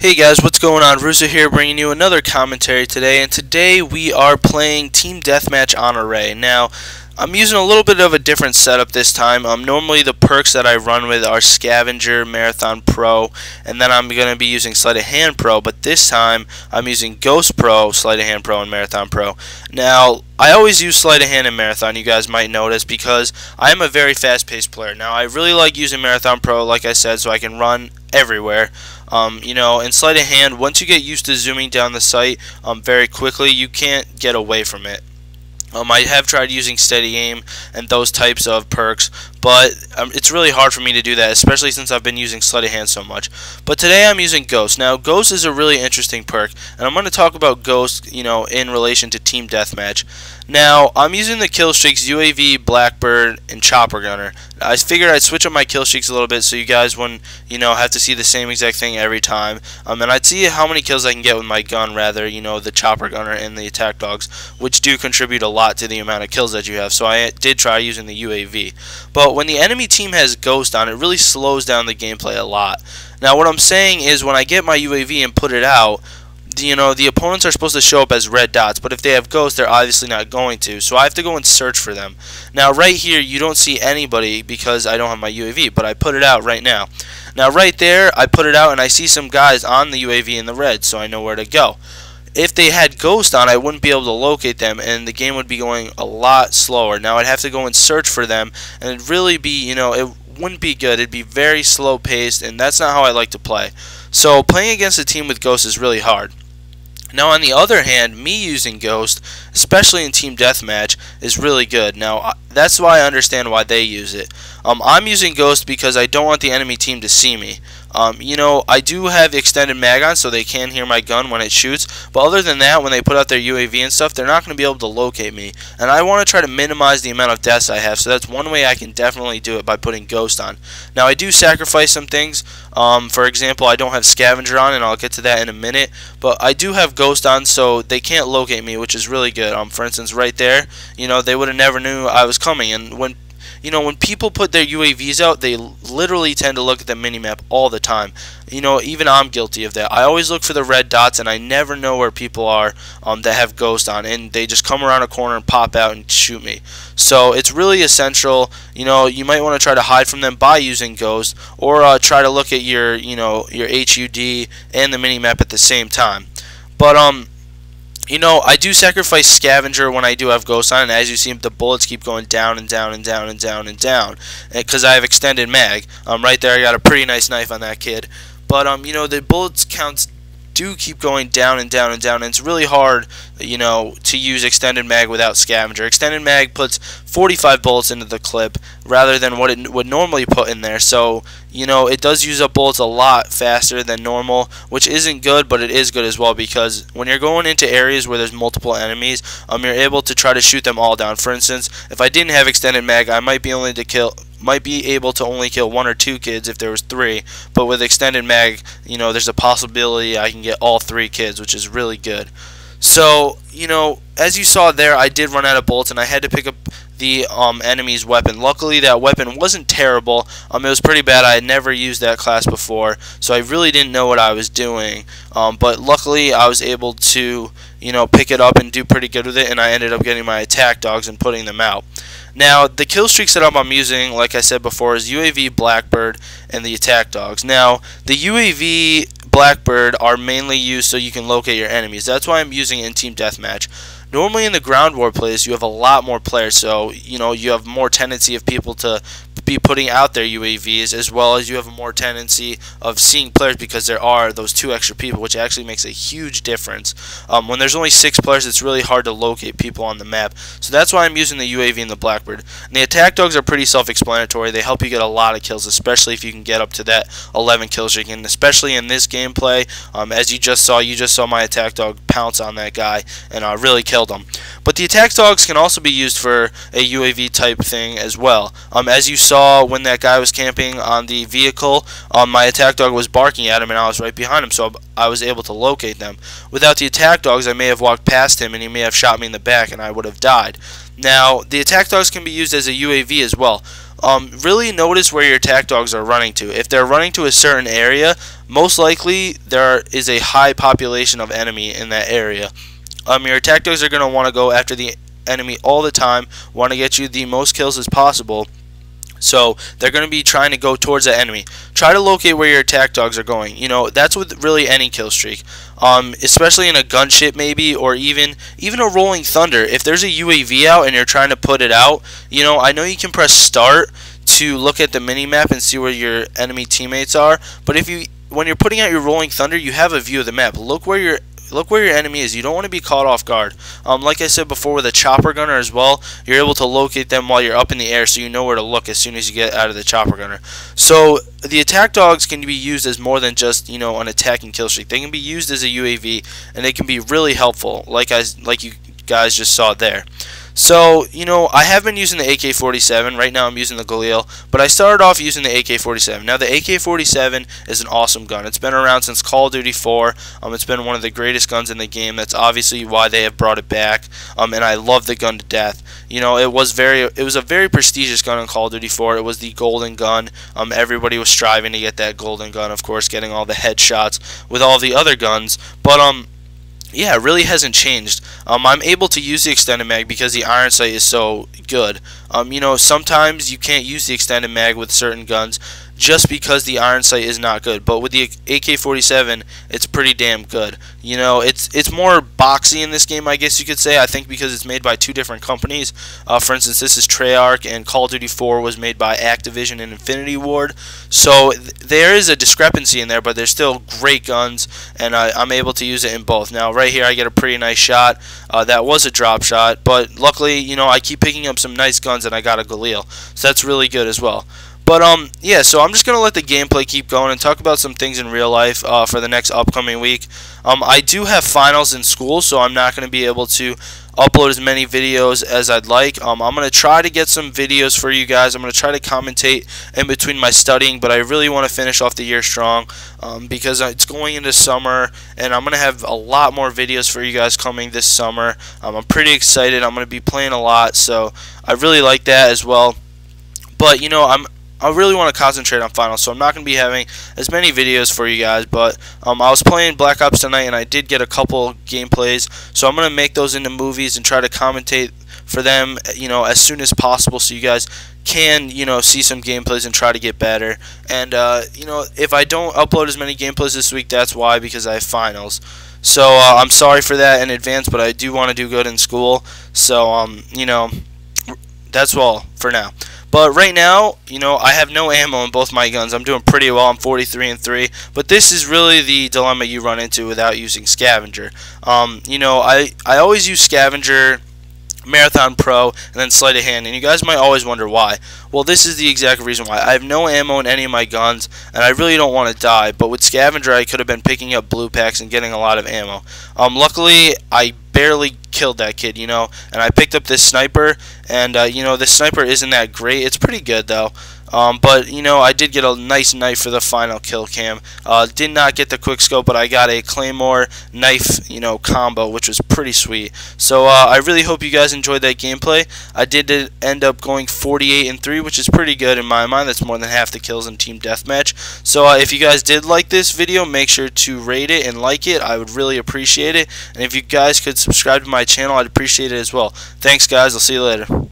Hey guys, what's going on? Russo here bringing you another commentary today, and today we are playing Team Deathmatch on Array. Now, I'm using a little bit of a different setup this time. Normally the perks that I run with are Scavenger, Marathon Pro, and then I'm going to be using Sleight of Hand Pro, but this time I'm using Ghost Pro, Sleight of Hand Pro, and Marathon Pro. Now, I always use Sleight of Hand and Marathon, you guys might notice, because I am a very fast-paced player. Now, I really like using Marathon Pro, like I said, so I can run everywhere. In Sleight of Hand, once you get used to zooming down the sight very quickly, you can't get away from it. I have tried using Steady Aim and those types of perks, but it's really hard for me to do that, especially since I've been using Sleight of Hand so much. But today I'm using Ghost. Now, Ghost is a really interesting perk, and I'm going to talk about Ghost, in relation to Team Deathmatch. Now, I'm using the kill streaks UAV, Blackbird, and Chopper Gunner. I figured I'd switch up my kill streaks a little bit so you guys wouldn't, have to see the same exact thing every time. And I'd see how many kills I can get with my gun, rather, the Chopper Gunner and the Attack Dogs, which do contribute a lot to the amount of kills that you have. So I did try using the UAV. But when the enemy team has Ghost on, it really slows down the gameplay a lot. Now, what I'm saying is when I get my UAV and put it out, the opponents are supposed to show up as red dots, but if they have Ghost, they're obviously not going to, so I have to go and search for them. Now, right here, you don't see anybody because I don't have my UAV, but I put it out right now. Now, right there, I put it out, and I see some guys on the UAV in the red, so I know where to go. If they had Ghost on, I wouldn't be able to locate them, and the game would be going a lot slower. Now, I'd have to go and search for them, and it'd really be, it wouldn't be good. It'd be very slow paced, and that's not how I like to play. So playing against a team with Ghost is really hard. Now, on the other hand, me using Ghost, especially in Team Deathmatch, is really good. Now, that's why I understand why they use it. I'm using Ghost because I don't want the enemy team to see me. I do have extended mag on so they can hear my gun when it shoots, but other than that, when they put out their UAV and stuff, they're not going to be able to locate me. And I want to try to minimize the amount of deaths I have, so that's one way I can definitely do it, by putting Ghost on. Now, I do sacrifice some things. For example, I don't have Scavenger on, and I'll get to that in a minute, but I do have Ghost on, so they can't locate me, which is really good. For instance, right there, they would have never knew I was coming. And when people put their UAVs out, they literally tend to look at the minimap all the time. Even I'm guilty of that. I always look for the red dots, and I never know where people are that have Ghost on, and they just come around a corner and pop out and shoot me. So it's really essential. You might want to try to hide from them by using Ghost, or try to look at your HUD and the minimap at the same time. But I do sacrifice Scavenger when I do have Ghost on, and as you see, the bullets keep going down and down and down and down and down, because I have extended mag. Right there, I got a pretty nice knife on that kid. But the bullets counts do keep going down and down and down, and it's really hard, to use extended mag without Scavenger. Extended mag puts 45 bullets into the clip rather than what it would normally put in there, so it does use up bullets a lot faster than normal, which isn't good, but it is good as well, because when you're going into areas where there's multiple enemies, you're able to try to shoot them all down. For instance, if I didn't have extended mag, I might be able to only kill 1 or 2 kids if there was 3, but with extended mag, there's a possibility I can get all 3 kids, which is really good. So, as you saw there, I did run out of bullets, and I had to pick up the enemy's weapon. Luckily, that weapon wasn't terrible. It was pretty bad. I had never used that class before, so I really didn't know what I was doing. But luckily, I was able to, pick it up and do pretty good with it, and I ended up getting my Attack Dogs and putting them out. Now, the kill streak setup I'm using, like I said before, is UAV, Blackbird, and the Attack Dogs. Now, the UAV, Blackbird are mainly used so you can locate your enemies. That's why I'm using it in Team Deathmatch. Normally in the ground war plays, you have a lot more players, so you have more tendency of people to be putting out their UAVs, as well as you have a more tendency of seeing players because there are those 2 extra people, which actually makes a huge difference. When there's only 6 players, it's really hard to locate people on the map, so that's why I'm using the UAV and the Blackbird. And the Attack Dogs are pretty self-explanatory. They help you get a lot of kills, especially if you can get up to that 11 kill streak, and especially in this gameplay, as you just saw my Attack Dog pounce on that guy and really killed him. But the Attack Dogs can also be used for a UAV type thing as well. As you saw when that guy was camping on the vehicle, my Attack Dog was barking at him, and I was right behind him, so I was able to locate them. Without the Attack Dogs, I may have walked past him, and he may have shot me in the back, and I would have died. Now, the Attack Dogs can be used as a UAV as well. really notice where your attack dogs are running to. If they're running to a certain area, most likely there is a high population of enemy in that area. Your attack dogs are going to want to go after the enemy all the time, want to get you the most kills as possible. So they're going to be trying to go towards the enemy. Try to locate where your attack dogs are going. You know, that's with really any kill streak. Especially in a gunship maybe, or even a rolling thunder. If there's a UAV out and you're trying to put it out, you know, I know you can press start to look at the mini map and see where your enemy teammates are. But when you're putting out your rolling thunder, you have a view of the map. Look where your enemy is. You don't want to be caught off guard. Like I said before, with a chopper gunner as well, you're able to locate them while you're up in the air, so you know where to look as soon as you get out of the chopper gunner. So the attack dogs can be used as more than just, you know, an attacking kill streak. They can be used as a UAV, and they can be really helpful, like you guys just saw there. So, you know, I have been using the AK47. Right now I'm using the Galil, but I started off using the AK47. Now, the AK47 is an awesome gun. It's been around since Call of Duty 4. It's been one of the greatest guns in the game. That's obviously why they have brought it back, and I love the gun to death. You know, it was a very prestigious gun in Call of Duty 4. It was the golden gun. Everybody was striving to get that golden gun, of course, getting all the headshots with all the other guns, but yeah, it really hasn't changed. I'm able to use the extended mag because the iron sight is so good. You know, sometimes you can't use the extended mag with certain guns just because the iron sight is not good. But with the AK-47, it's pretty damn good. You know, it's more boxy in this game, I guess you could say. I think because it's made by two different companies. For instance, this is Treyarch, and Call of Duty 4 was made by Activision and Infinity Ward. So there is a discrepancy in there, but they're still great guns, and I'm able to use it in both. Now, right here, I get a pretty nice shot. That was a drop shot, but luckily, you know, I keep picking up some nice guns, and I got a Galil. So that's really good as well. But yeah, so I'm just going to let the gameplay keep going and talk about some things in real life for the next upcoming week. I do have finals in school, so I'm not going to be able to upload as many videos as I'd like. I'm going to try to get some videos for you guys. I'm going to try to commentate in between my studying, but I really want to finish off the year strong because it's going into summer, and I'm going to have a lot more videos for you guys coming this summer. I'm pretty excited. I'm going to be playing a lot, so I really like that as well. But, you know, I really want to concentrate on finals, so I'm not going to be having as many videos for you guys, but I was playing Black Ops tonight, and I did get a couple gameplays, so I'm going to make those into movies and try to commentate for them, you know, as soon as possible, so you guys can, you know, see some gameplays and try to get better. And, you know, if I don't upload as many gameplays this week, that's why, because I have finals. So, I'm sorry for that in advance, but I do want to do good in school, so, you know, that's all for now. But right now, you know, I have no ammo in both my guns. I'm doing pretty well. I'm 43-3. But this is really the dilemma you run into without using Scavenger. You know, I always use Scavenger, Marathon Pro, and then Sleight of Hand, and you guys might always wonder why. Well, this is the exact reason why. I have no ammo in any of my guns, and I really don't want to die, but with Scavenger I could have been picking up blue packs and getting a lot of ammo. Luckily, I barely killed that kid, you know, and I picked up this sniper, and you know, this sniper isn't that great. It's pretty good though. But, you know, I did get a nice knife for the final kill cam. Did not get the quick scope, but I got a claymore knife, you know, combo, which was pretty sweet. So I really hope you guys enjoyed that gameplay. I did end up going 48-3, which is pretty good in my mind. That's more than half the kills in Team Deathmatch. So if you guys did like this video, make sure to rate it and like it. I would really appreciate it. And if you guys could subscribe to my channel, I'd appreciate it as well. Thanks, guys. I'll see you later.